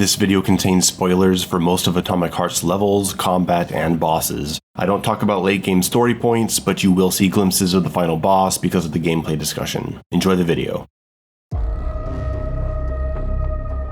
This video contains spoilers for most of Atomic Heart's levels, combat, and bosses. I don't talk about late game story points, but you will see glimpses of the final boss because of the gameplay discussion. Enjoy the video.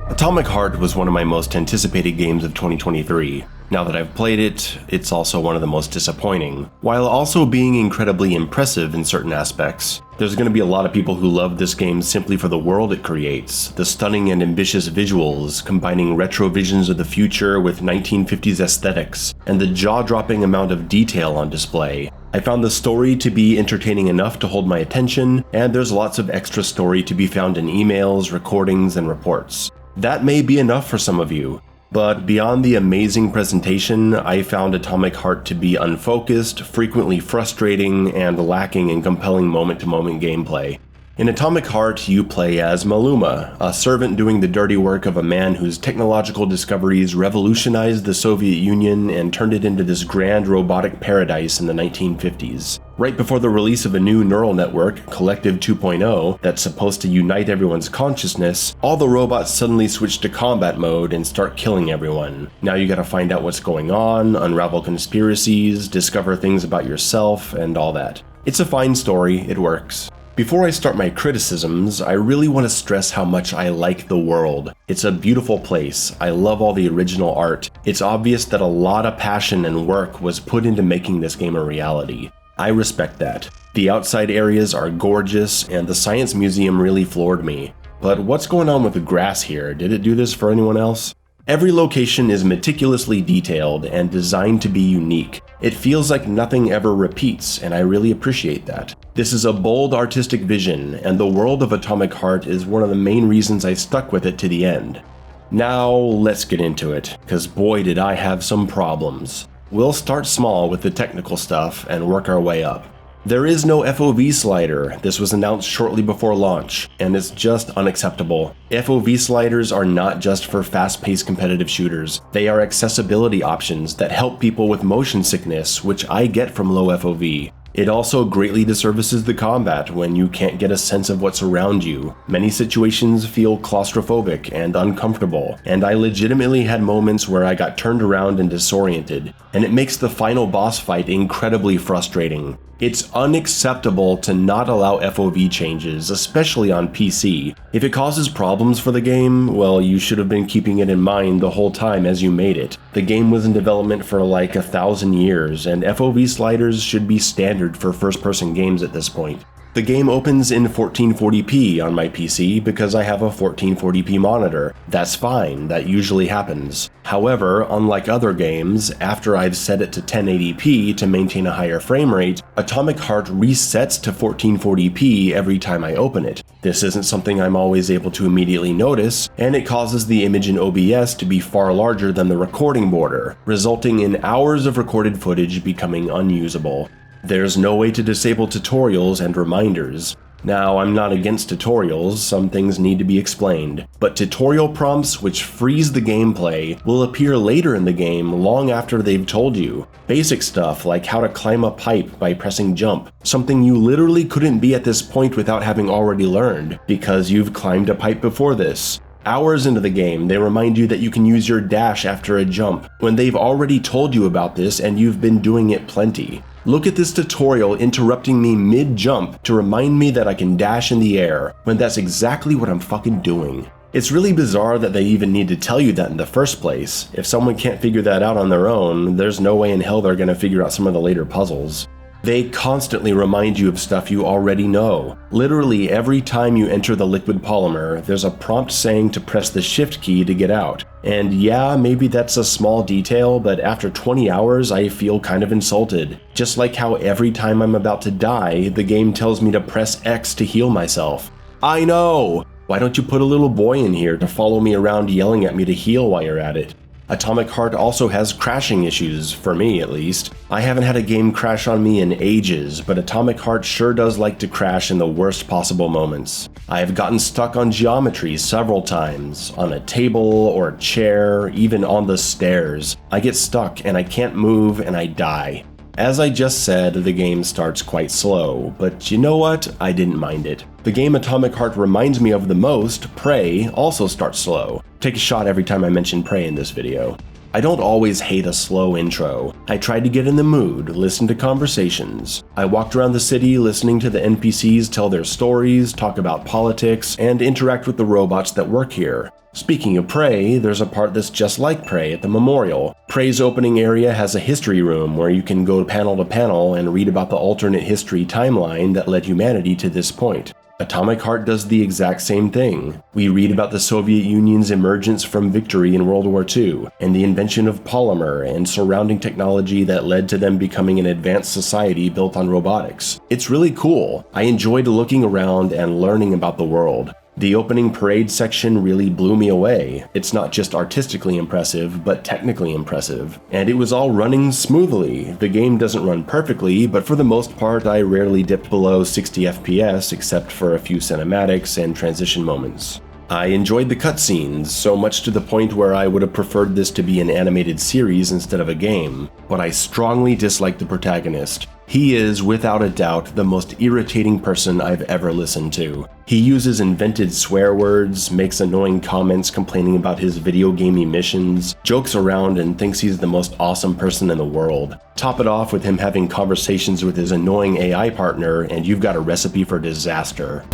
Atomic Heart was one of my most anticipated games of 2023. Now that I've played it, it's also one of the most disappointing, while also being incredibly impressive in certain aspects. There's going to be a lot of people who love this game simply for the world it creates, the stunning and ambitious visuals, combining retro visions of the future with 1950s aesthetics, and the jaw-dropping amount of detail on display. I found the story to be entertaining enough to hold my attention, and there's lots of extra story to be found in emails, recordings, and reports. That may be enough for some of you. But beyond the amazing presentation, I found Atomic Heart to be unfocused, frequently frustrating, and lacking in compelling moment-to-moment gameplay. In Atomic Heart, you play as Maluma, a servant doing the dirty work of a man whose technological discoveries revolutionized the Soviet Union and turned it into this grand robotic paradise in the 1950s. Right before the release of a new neural network, Collective 2.0, that's supposed to unite everyone's consciousness, all the robots suddenly switch to combat mode and start killing everyone. Now you gotta find out what's going on, unravel conspiracies, discover things about yourself, and all that. It's a fine story, it works. Before I start my criticisms, I really want to stress how much I like the world. It's a beautiful place. I love all the original art. It's obvious that a lot of passion and work was put into making this game a reality. I respect that. The outside areas are gorgeous, and the Science Museum really floored me. But what's going on with the grass here? Did it do this for anyone else? Every location is meticulously detailed and designed to be unique. It feels like nothing ever repeats, and I really appreciate that. This is a bold artistic vision, and the world of Atomic Heart is one of the main reasons I stuck with it to the end. Now, let's get into it, because boy did I have some problems. We'll start small with the technical stuff and work our way up. There is no FOV slider. This was announced shortly before launch, and it's just unacceptable. FOV sliders are not just for fast-paced competitive shooters. They are accessibility options that help people with motion sickness, which I get from low FOV. It also greatly disservices the combat when you can't get a sense of what's around you. Many situations feel claustrophobic and uncomfortable, and I legitimately had moments where I got turned around and disoriented, and it makes the final boss fight incredibly frustrating. It's unacceptable to not allow FOV changes, especially on PC. If it causes problems for the game, well, you should have been keeping it in mind the whole time as you made it. The game was in development for like 1,000 years, and FOV sliders should be standard for first-person games at this point. The game opens in 1440p on my PC because I have a 1440p monitor. That's fine, that usually happens. However, unlike other games, after I've set it to 1080p to maintain a higher frame rate, Atomic Heart resets to 1440p every time I open it. This isn't something I'm always able to immediately notice, and it causes the image in OBS to be far larger than the recording border, resulting in hours of recorded footage becoming unusable. There's no way to disable tutorials and reminders. Now, I'm not against tutorials, some things need to be explained, but tutorial prompts which freeze the gameplay will appear later in the game long after they've told you. Basic stuff like how to climb a pipe by pressing jump, something you literally couldn't be at this point without having already learned, because you've climbed a pipe before this. Hours into the game, they remind you that you can use your dash after a jump, when they've already told you about this and you've been doing it plenty. Look at this tutorial interrupting me mid-jump to remind me that I can dash in the air, when that's exactly what I'm fucking doing. It's really bizarre that they even need to tell you that in the first place. If someone can't figure that out on their own, there's no way in hell they're gonna figure out some of the later puzzles. They constantly remind you of stuff you already know. Literally every time you enter the liquid polymer, there's a prompt saying to press the shift key to get out. And yeah, maybe that's a small detail, but after 20 hours I feel kind of insulted. Just like how every time I'm about to die, the game tells me to press X to heal myself. I know! Why don't you put a little boy in here to follow me around yelling at me to heal while you're at it? Atomic Heart also has crashing issues, for me at least. I haven't had a game crash on me in ages, but Atomic Heart sure does like to crash in the worst possible moments. I have gotten stuck on geometry several times, on a table or a chair, even on the stairs. I get stuck and I can't move and I die. As I just said, the game starts quite slow, but you know what? I didn't mind it. The game Atomic Heart reminds me of the most, Prey, also starts slow. Take a shot every time I mention Prey in this video. I don't always hate a slow intro. I tried to get in the mood, listen to conversations. I walked around the city listening to the NPCs tell their stories, talk about politics, and interact with the robots that work here. Speaking of Prey, there's a part that's just like Prey at the Memorial. Prey's opening area has a history room where you can go panel to panel and read about the alternate history timeline that led humanity to this point. Atomic Heart does the exact same thing. We read about the Soviet Union's emergence from victory in World War II, and the invention of polymer and surrounding technology that led to them becoming an advanced society built on robotics. It's really cool. I enjoyed looking around and learning about the world. The opening parade section really blew me away. It's not just artistically impressive, but technically impressive. And it was all running smoothly. The game doesn't run perfectly, but for the most part I rarely dipped below 60 FPS except for a few cinematics and transition moments. I enjoyed the cutscenes, so much to the point where I would have preferred this to be an animated series instead of a game, but I strongly disliked the protagonist. He is, without a doubt, the most irritating person I've ever listened to. He uses invented swear words, makes annoying comments complaining about his video gamey missions, jokes around and thinks he's the most awesome person in the world. Top it off with him having conversations with his annoying AI partner, and you've got a recipe for disaster.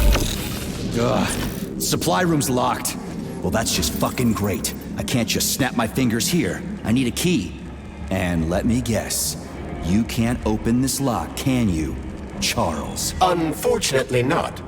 Ugh. Supply room's locked. Well, that's just fucking great. I can't just snap my fingers here. I need a key. And let me guess, you can't open this lock, can you, Charles? Unfortunately not.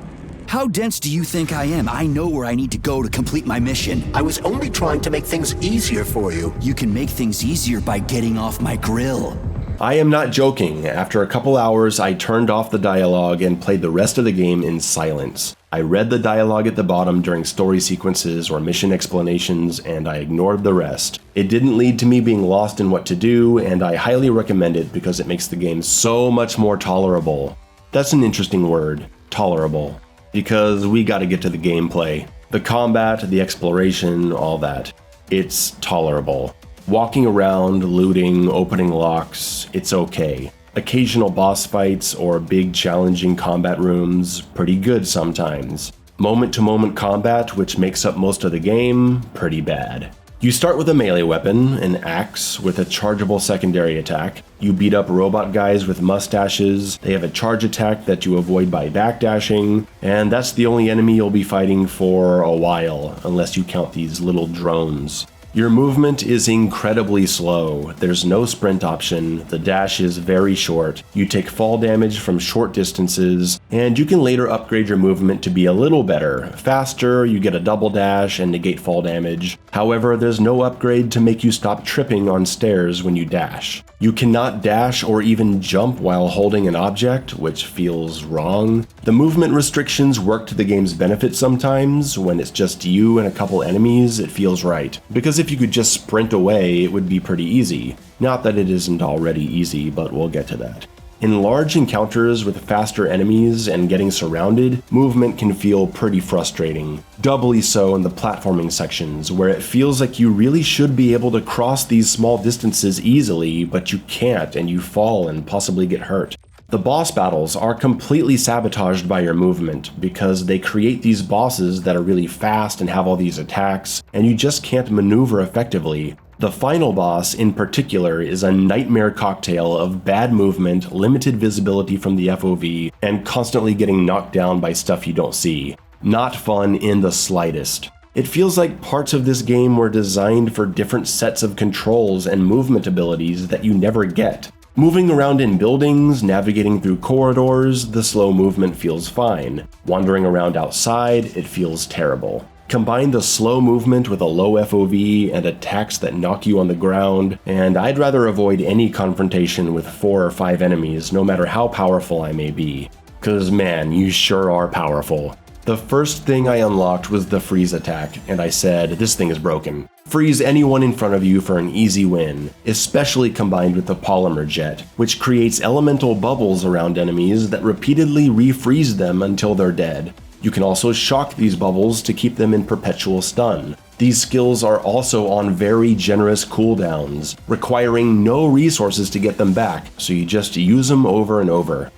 How dense do you think I am? I know where I need to go to complete my mission. I was only trying to make things easier for you. You can make things easier by getting off my grill. I am not joking. After a couple hours, I turned off the dialogue and played the rest of the game in silence. I read the dialogue at the bottom during story sequences or mission explanations, and I ignored the rest. It didn't lead to me being lost in what to do, and I highly recommend it because it makes the game so much more tolerable. That's an interesting word, tolerable, because we gotta get to the gameplay. The combat, the exploration, all that. It's tolerable. Walking around, looting, opening locks, it's okay. Occasional boss fights or big challenging combat rooms, pretty good sometimes. Moment-to-moment combat, which makes up most of the game, pretty bad. You start with a melee weapon, an axe, with a chargeable secondary attack. You beat up robot guys with mustaches, they have a charge attack that you avoid by backdashing, and that's the only enemy you'll be fighting for a while, unless you count these little drones. Your movement is incredibly slow, there's no sprint option, the dash is very short, you take fall damage from short distances, and you can later upgrade your movement to be a little better. Faster, you get a double dash and negate fall damage. However, there's no upgrade to make you stop tripping on stairs when you dash. You cannot dash or even jump while holding an object, which feels wrong. The movement restrictions work to the game's benefit sometimes. When it's just you and a couple enemies, it feels right. Because if you could just sprint away, it would be pretty easy. Not that it isn't already easy, but we'll get to that. In large encounters with faster enemies and getting surrounded, movement can feel pretty frustrating. Doubly so in the platforming sections, where it feels like you really should be able to cross these small distances easily, but you can't and you fall and possibly get hurt. The boss battles are completely sabotaged by your movement, because they create these bosses that are really fast and have all these attacks, and you just can't maneuver effectively. The final boss, in particular, is a nightmare cocktail of bad movement, limited visibility from the FOV, and constantly getting knocked down by stuff you don't see. Not fun in the slightest. It feels like parts of this game were designed for different sets of controls and movement abilities that you never get. Moving around in buildings, navigating through corridors, the slow movement feels fine. Wandering around outside, it feels terrible. Combine the slow movement with a low FOV and attacks that knock you on the ground, and I'd rather avoid any confrontation with 4 or 5 enemies, no matter how powerful I may be. 'Cause man, you sure are powerful. The first thing I unlocked was the freeze attack, and I said, this thing is broken. Freeze anyone in front of you for an easy win, especially combined with the polymer jet, which creates elemental bubbles around enemies that repeatedly refreeze them until they're dead. You can also shock these bubbles to keep them in perpetual stun. These skills are also on very generous cooldowns, requiring no resources to get them back, so you just use them over and over.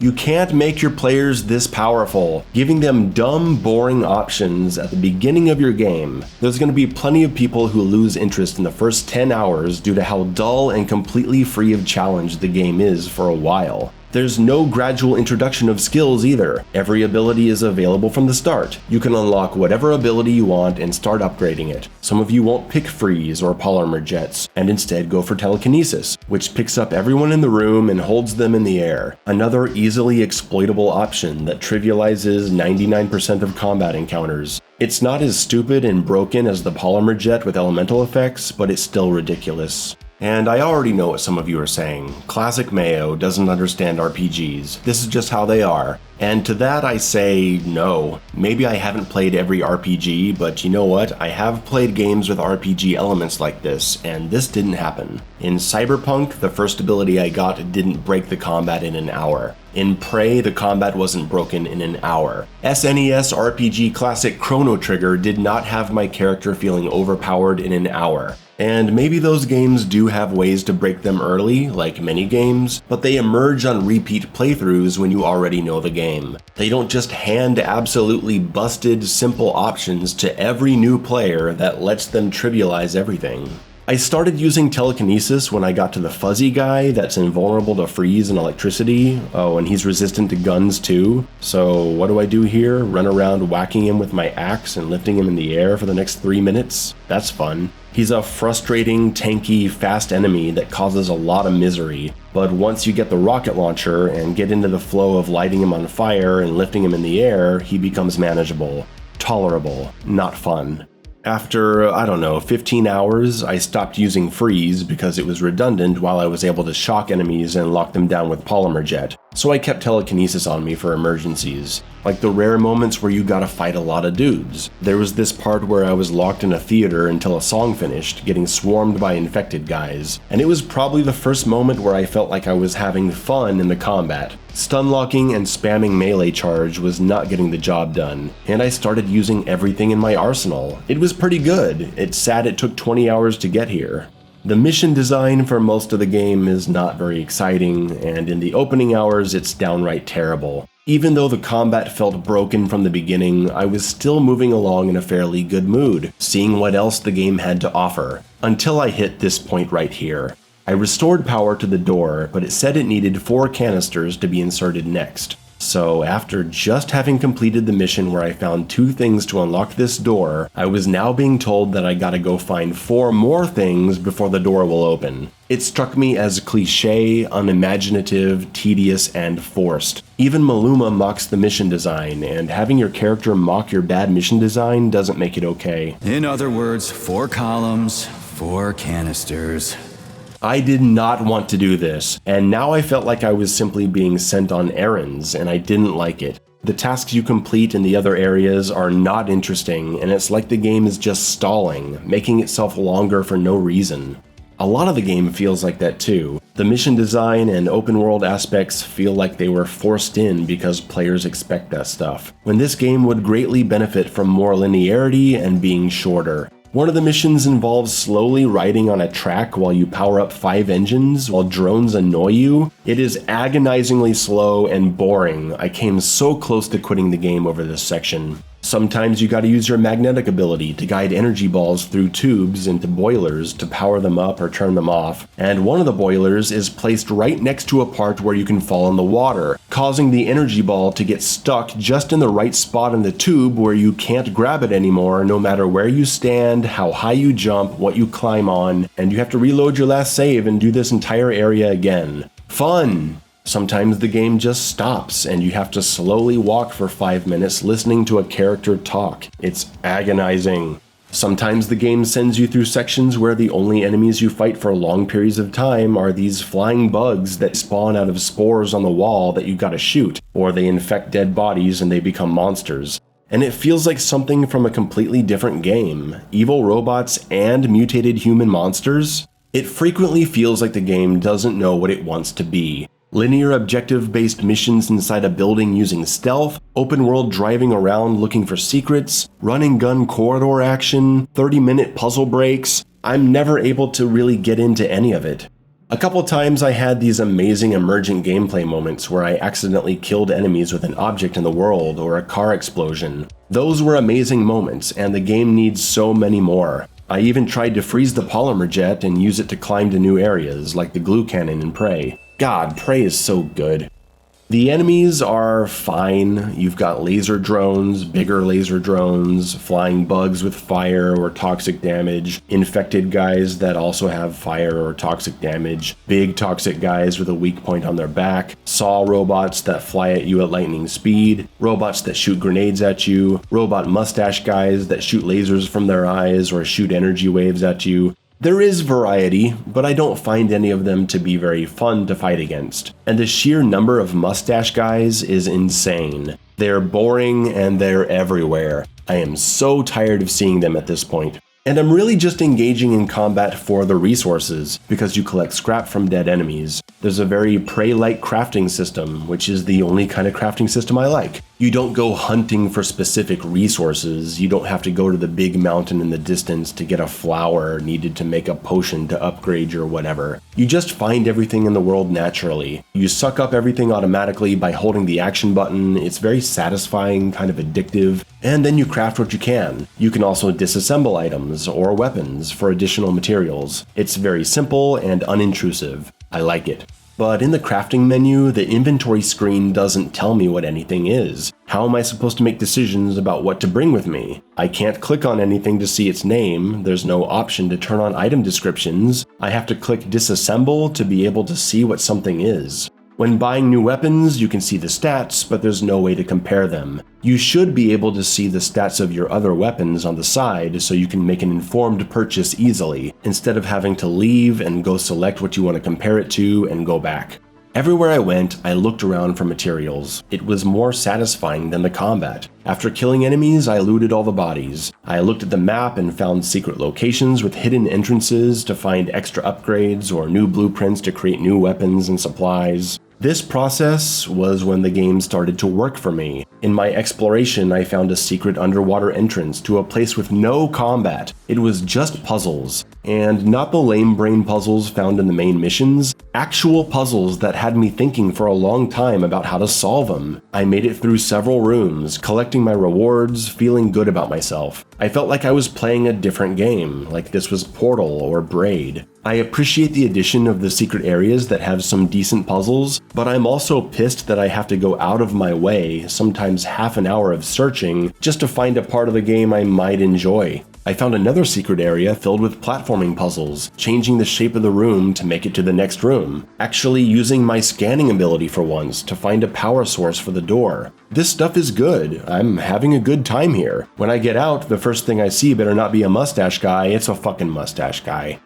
You can't make your players this powerful, giving them dumb, boring options at the beginning of your game. There's going to be plenty of people who lose interest in the first 10 hours due to how dull and completely free of challenge the game is for a while. There's no gradual introduction of skills either. Every ability is available from the start. You can unlock whatever ability you want and start upgrading it. Some of you won't pick freeze or polymer jets, and instead go for telekinesis, which picks up everyone in the room and holds them in the air. Another easily exploitable option that trivializes 99% of combat encounters. It's not as stupid and broken as the polymer jet with elemental effects, but it's still ridiculous. And I already know what some of you are saying. Classic Mayo doesn't understand RPGs. This is just how they are. And to that I say no. Maybe I haven't played every RPG, but you know what? I have played games with RPG elements like this, and this didn't happen. In Cyberpunk, the first ability I got didn't break the combat in an hour. In Prey, the combat wasn't broken in an hour. SNES RPG classic Chrono Trigger did not have my character feeling overpowered in an hour. And maybe those games do have ways to break them early, like many games, but they emerge on repeat playthroughs when you already know the game. They don't just hand absolutely busted, simple options to every new player that lets them trivialize everything. I started using telekinesis when I got to the fuzzy guy that's invulnerable to freeze and electricity. Oh, and he's resistant to guns too. So what do I do here? Run around whacking him with my axe and lifting him in the air for the next 3 minutes? That's fun. He's a frustrating, tanky, fast enemy that causes a lot of misery, but once you get the rocket launcher and get into the flow of lighting him on fire and lifting him in the air, he becomes manageable, tolerable, not fun. After, 15 hours, I stopped using freeze because it was redundant while I was able to shock enemies and lock them down with polymer jet, so I kept telekinesis on me for emergencies. Like the rare moments where you gotta fight a lot of dudes. There was this part where I was locked in a theater until a song finished, getting swarmed by infected guys, and it was probably the first moment where I felt like I was having fun in the combat. Stun locking and spamming melee charge was not getting the job done, and I started using everything in my arsenal. It was pretty good. It's sad it took 20 hours to get here. The mission design for most of the game is not very exciting, and in the opening hours it's downright terrible. Even though the combat felt broken from the beginning, I was still moving along in a fairly good mood, seeing what else the game had to offer, until I hit this point right here. I restored power to the door, but it said it needed 4 canisters to be inserted next. So after just having completed the mission where I found 2 things to unlock this door, I was now being told that I gotta go find 4 more things before the door will open. It struck me as cliché, unimaginative, tedious, and forced. Even Maluma mocks the mission design, and having your character mock your bad mission design doesn't make it okay. In other words, 4 columns, 4 canisters. I did not want to do this, and now I felt like I was simply being sent on errands, and I didn't like it. The tasks you complete in the other areas are not interesting, and it's like the game is just stalling, making itself longer for no reason. A lot of the game feels like that too. The mission design and open world aspects feel like they were forced in because players expect that stuff, when this game would greatly benefit from more linearity and being shorter. One of the missions involves slowly riding on a track while you power up 5 engines while drones annoy you. It is agonizingly slow and boring. I came so close to quitting the game over this section. Sometimes you gotta use your magnetic ability to guide energy balls through tubes into boilers to power them up or turn them off, and one of the boilers is placed right next to a part where you can fall in the water, causing the energy ball to get stuck just in the right spot in the tube where you can't grab it anymore no matter where you stand, how high you jump, what you climb on, and you have to reload your last save and do this entire area again. Fun! Sometimes the game just stops and you have to slowly walk for 5 minutes listening to a character talk. It's agonizing. Sometimes the game sends you through sections where the only enemies you fight for long periods of time are these flying bugs that spawn out of spores on the wall that you gotta shoot, or they infect dead bodies and they become monsters. And it feels like something from a completely different game. Evil robots and mutated human monsters? It frequently feels like the game doesn't know what it wants to be. Linear objective-based missions inside a building using stealth, open-world driving around looking for secrets, run-and-gun corridor action, 30-minute puzzle breaks. I'm never able to really get into any of it. A couple times I had these amazing emergent gameplay moments where I accidentally killed enemies with an object in the world or a car explosion. Those were amazing moments, and the game needs so many more. I even tried to freeze the polymer jet and use it to climb to new areas, like the glue cannon in Prey. God, Prey is so good. The enemies are fine. You've got laser drones, bigger laser drones, flying bugs with fire or toxic damage, infected guys that also have fire or toxic damage, big toxic guys with a weak point on their back, saw robots that fly at you at lightning speed, robots that shoot grenades at you, robot mustache guys that shoot lasers from their eyes or shoot energy waves at you. There is variety, but I don't find any of them to be very fun to fight against. And the sheer number of mustache guys is insane. They're boring and they're everywhere. I am so tired of seeing them at this point. And I'm really just engaging in combat for the resources, because you collect scrap from dead enemies. There's a very Prey-like crafting system, which is the only kind of crafting system I like. You don't go hunting for specific resources. You don't have to go to the big mountain in the distance to get a flower needed to make a potion to upgrade your whatever. You just find everything in the world naturally. You suck up everything automatically by holding the action button. It's very satisfying, kind of addictive. And then you craft what you can. You can also disassemble items or weapons for additional materials. It's very simple and unintrusive. I like it. But in the crafting menu, the inventory screen doesn't tell me what anything is. How am I supposed to make decisions about what to bring with me? I can't click on anything to see its name. There's no option to turn on item descriptions. I have to click disassemble to be able to see what something is. When buying new weapons, you can see the stats, but there's no way to compare them. You should be able to see the stats of your other weapons on the side so you can make an informed purchase easily, instead of having to leave and go select what you want to compare it to and go back. Everywhere I went, I looked around for materials. It was more satisfying than the combat. After killing enemies, I looted all the bodies. I looked at the map and found secret locations with hidden entrances to find extra upgrades or new blueprints to create new weapons and supplies. This process was when the game started to work for me. In my exploration, I found a secret underwater entrance to a place with no combat. It was just puzzles. And not the lame brain puzzles found in the main missions, actual puzzles that had me thinking for a long time about how to solve them. I made it through several rooms, collecting my rewards, feeling good about myself. I felt like I was playing a different game, like this was Portal or Braid. I appreciate the addition of the secret areas that have some decent puzzles, but I'm also pissed that I have to go out of my way, sometimes half an hour of searching, just to find a part of the game I might enjoy. I found another secret area filled with platforming puzzles, changing the shape of the room to make it to the next room, actually using my scanning ability for once to find a power source for the door. This stuff is good. I'm having a good time here. When I get out, the first thing I see better not be a mustache guy, it's a fucking mustache guy.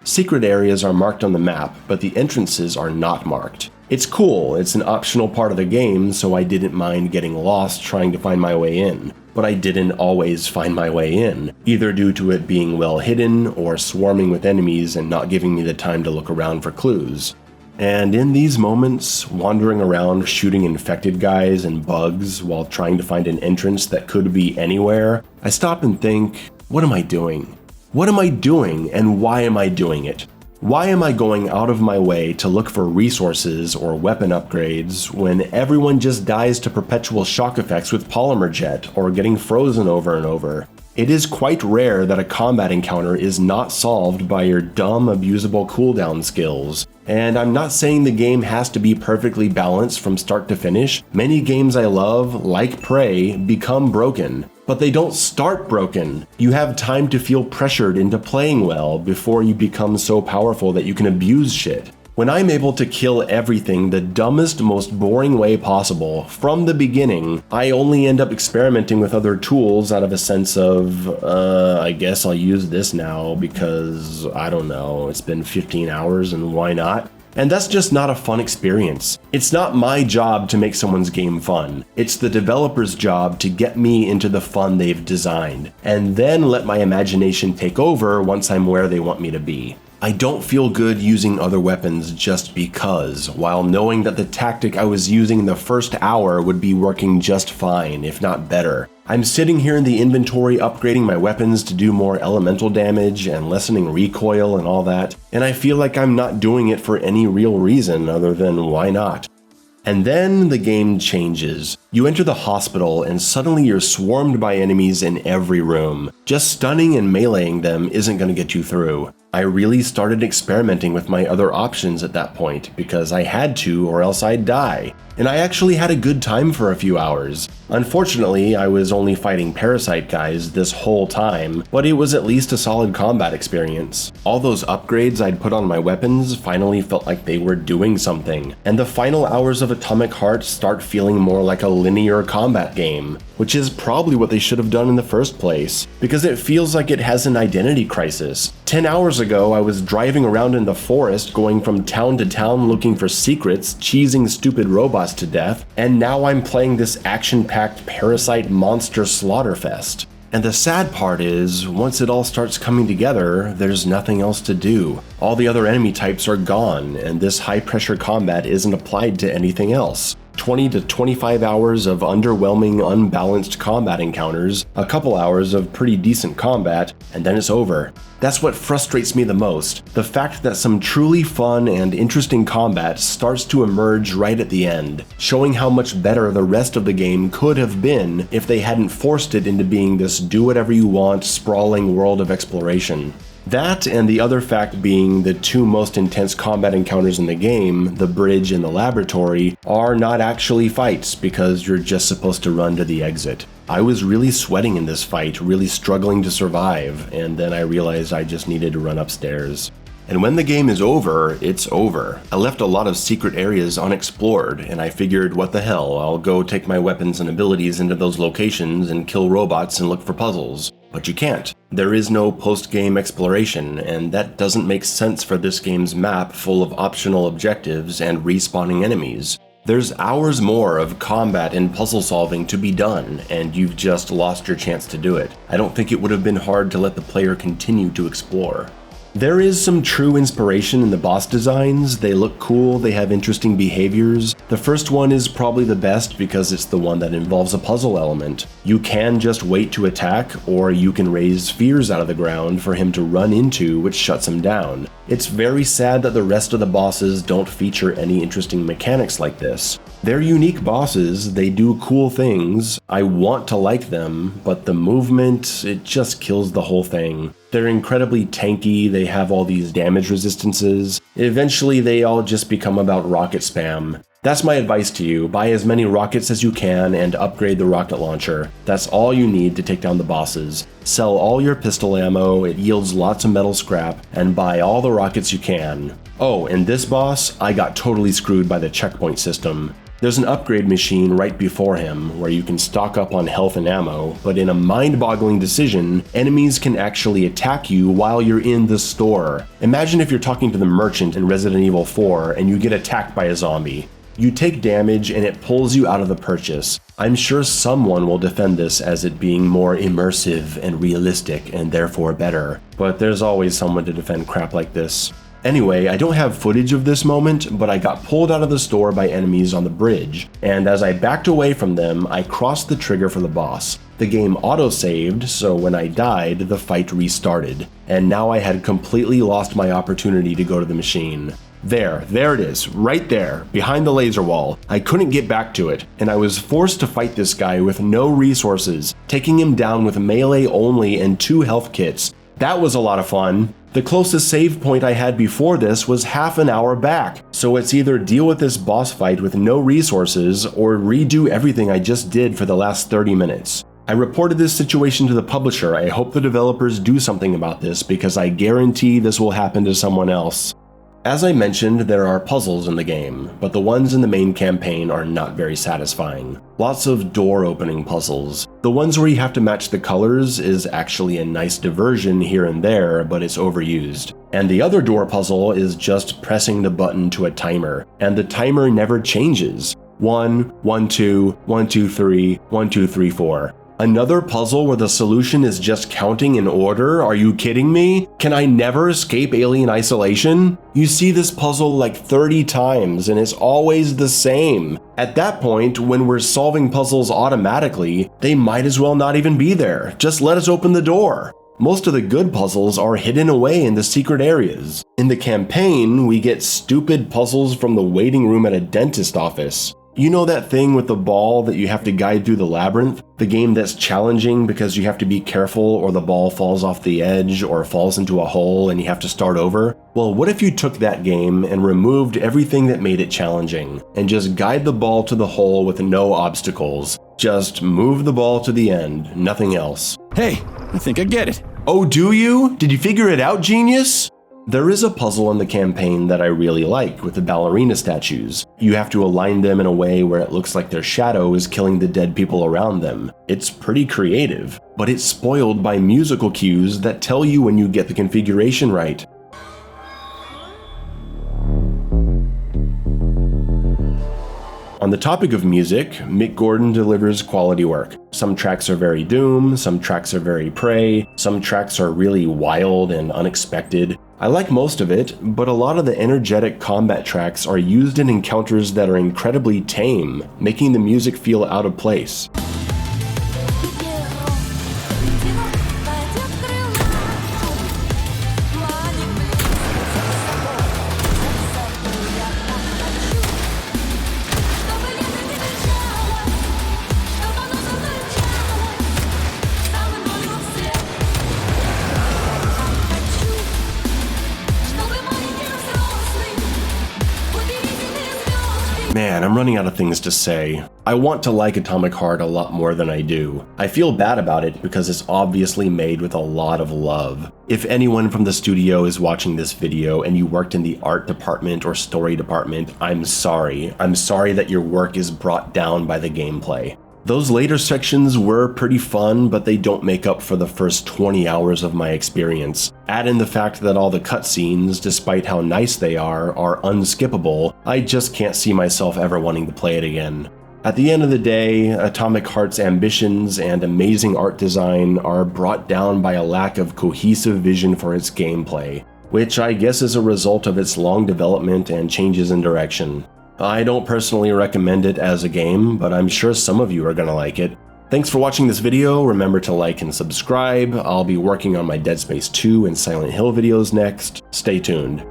Secret areas are marked on the map, but the entrances are not marked. It's cool, it's an optional part of the game, so I didn't mind getting lost trying to find my way in. But I didn't always find my way in, either due to it being well hidden or swarming with enemies and not giving me the time to look around for clues. And in these moments, wandering around shooting infected guys and bugs while trying to find an entrance that could be anywhere, I stop and think, what am I doing? What am I doing and why am I doing it? Why am I going out of my way to look for resources or weapon upgrades when everyone just dies to perpetual shock effects with polymer jet or getting frozen over and over? It is quite rare that a combat encounter is not solved by your dumb, abusable cooldown skills. And I'm not saying the game has to be perfectly balanced from start to finish. Many games I love, like Prey, become broken. But they don't start broken. You have time to feel pressured into playing well before you become so powerful that you can abuse shit. When I'm able to kill everything the dumbest, most boring way possible from the beginning, I only end up experimenting with other tools out of a sense of, I guess I'll use this now because, I don't know, it's been 15 hours and why not? And that's just not a fun experience. It's not my job to make someone's game fun. It's the developer's job to get me into the fun they've designed, and then let my imagination take over once I'm where they want me to be. I don't feel good using other weapons just because, while knowing that the tactic I was using in the first hour would be working just fine, if not better. I'm sitting here in the inventory upgrading my weapons to do more elemental damage and lessening recoil and all that, and I feel like I'm not doing it for any real reason other than why not. And then the game changes. You enter the hospital and suddenly you're swarmed by enemies in every room. Just stunning and meleeing them isn't going to get you through. I really started experimenting with my other options at that point because I had to or else I'd die. And I actually had a good time for a few hours. Unfortunately, I was only fighting parasite guys this whole time, but it was at least a solid combat experience. All those upgrades I'd put on my weapons finally felt like they were doing something, and the final hours of Atomic Heart start feeling more like a linear combat game, which is probably what they should have done in the first place, because it feels like it has an identity crisis. 10 hours ago, I was driving around in the forest going from town to town looking for secrets, cheesing stupid robots to death, and now I'm playing this action-packed parasite monster slaughterfest. And the sad part is, once it all starts coming together, there's nothing else to do. All the other enemy types are gone, and this high-pressure combat isn't applied to anything else. 20 to 25 hours of underwhelming, unbalanced combat encounters, a couple hours of pretty decent combat, and then it's over. That's what frustrates me the most, the fact that some truly fun and interesting combat starts to emerge right at the end, showing how much better the rest of the game could have been if they hadn't forced it into being this do-whatever-you-want, sprawling world of exploration. That, and the other fact being the two most intense combat encounters in the game, the bridge and the laboratory, are not actually fights because you're just supposed to run to the exit. I was really sweating in this fight, really struggling to survive, and then I realized I just needed to run upstairs. And when the game is over, it's over. I left a lot of secret areas unexplored, and I figured, what the hell, I'll go take my weapons and abilities into those locations and kill robots and look for puzzles. But you can't. There is no post-game exploration, and that doesn't make sense for this game's map full of optional objectives and respawning enemies. There's hours more of combat and puzzle solving to be done, and you've just lost your chance to do it. I don't think it would have been hard to let the player continue to explore. There is some true inspiration in the boss designs. They look cool, they have interesting behaviors. The first one is probably the best because it's the one that involves a puzzle element. You can just wait to attack, or you can raise spheres out of the ground for him to run into, which shuts him down. It's very sad that the rest of the bosses don't feature any interesting mechanics like this. They're unique bosses, they do cool things, I want to like them, but the movement, it just kills the whole thing. They're incredibly tanky, they have all these damage resistances. Eventually they all just become about rocket spam. That's my advice to you, buy as many rockets as you can and upgrade the rocket launcher. That's all you need to take down the bosses. Sell all your pistol ammo, it yields lots of metal scrap, and buy all the rockets you can. Oh, and this boss, I got totally screwed by the checkpoint system. There's an upgrade machine right before him where you can stock up on health and ammo, but in a mind-boggling decision, enemies can actually attack you while you're in the store. Imagine if you're talking to the merchant in Resident Evil 4 and you get attacked by a zombie. You take damage and it pulls you out of the purchase. I'm sure someone will defend this as it being more immersive and realistic and therefore better, but there's always someone to defend crap like this. Anyway, I don't have footage of this moment, but I got pulled out of the store by enemies on the bridge, and as I backed away from them, I crossed the trigger for the boss. The game auto-saved, so when I died, the fight restarted, and now I had completely lost my opportunity to go to the machine. There it is, right there, behind the laser wall. I couldn't get back to it, and I was forced to fight this guy with no resources, taking him down with melee only and 2 health kits. That was a lot of fun. The closest save point I had before this was half an hour back, so it's either deal with this boss fight with no resources or redo everything I just did for the last 30 minutes. I reported this situation to the publisher. I hope the developers do something about this because I guarantee this will happen to someone else. As I mentioned, there are puzzles in the game, but the ones in the main campaign are not very satisfying. Lots of door-opening puzzles. The ones where you have to match the colors is actually a nice diversion here and there, but it's overused. And the other door puzzle is just pressing the button to a timer, and the timer never changes. 1, 1, 2, 1, 2, 3, 1, 2, 3, 4. Another puzzle where the solution is just counting in order? Are you kidding me? Can I never escape alien isolation? You see this puzzle like 30 times and it's always the same. At that point, when we're solving puzzles automatically, they might as well not even be there. Just let us open the door. Most of the good puzzles are hidden away in the secret areas. In the campaign, we get stupid puzzles from the waiting room at a dentist office. You know that thing with the ball that you have to guide through the labyrinth? The game that's challenging because you have to be careful or the ball falls off the edge or falls into a hole and you have to start over? Well, what if you took that game and removed everything that made it challenging and just guide the ball to the hole with no obstacles? Just move the ball to the end, nothing else. Hey, I think I get it. Oh, do you? Did you figure it out, genius? There is a puzzle in the campaign that I really like with the ballerina statues. You have to align them in a way where it looks like their shadow is killing the dead people around them. It's pretty creative, but it's spoiled by musical cues that tell you when you get the configuration right. On the topic of music, Mick Gordon delivers quality work. Some tracks are very Doom, some tracks are very Prey, some tracks are really wild and unexpected. I like most of it, but a lot of the energetic combat tracks are used in encounters that are incredibly tame, making the music feel out of place. Man, I'm running out of things to say. I want to like Atomic Heart a lot more than I do. I feel bad about it because it's obviously made with a lot of love. If anyone from the studio is watching this video and you worked in the art department or story department, I'm sorry. I'm sorry that your work is brought down by the gameplay. Those later sections were pretty fun, but they don't make up for the first 20 hours of my experience. Add in the fact that all the cutscenes, despite how nice they are unskippable. I just can't see myself ever wanting to play it again. At the end of the day, Atomic Heart's ambitions and amazing art design are brought down by a lack of cohesive vision for its gameplay, which I guess is a result of its long development and changes in direction. I don't personally recommend it as a game, but I'm sure some of you are gonna like it. Thanks for watching this video. Remember to like and subscribe. I'll be working on my Dead Space 2 and Silent Hill videos next. Stay tuned.